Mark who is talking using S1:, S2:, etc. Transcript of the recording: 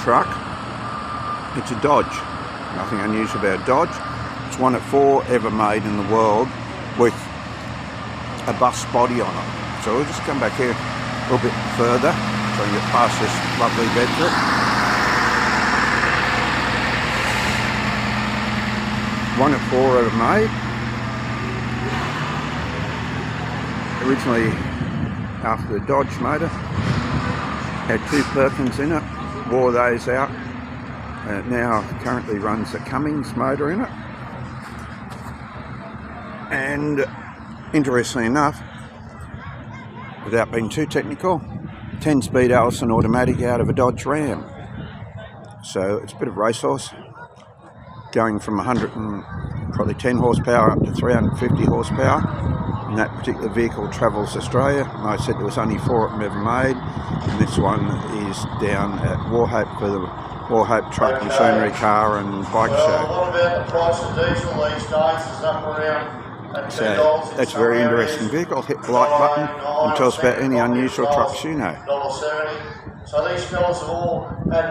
S1: truck. It's a Dodge. Nothing unusual about Dodge. It's one of 4 ever made in the world with a bus body on it. So we'll just come back here a little bit further so I can get past this lovely vegetable. One of 4 ever made. Originally, after the Dodge motor, had 2 Perkins in it, wore those out, and it now currently runs a Cummins motor in it. And interestingly enough, without being too technical, 10-speed Alison automatic out of a Dodge Ram. So it's a bit of racehorse, going from 110 horsepower up to 350 horsepower. And that particular vehicle travels Australia. And I said there was only 4 of them ever made, and this one is down at Wauchope for the Wauchope Truck and Machinery car and bike show.
S2: What about the price of diesel these days? Is up around.
S1: So that's a very interesting vehicle. Hit the like button and tell us about any unusual trucks you know.
S2: $1.70. So these fellas have all had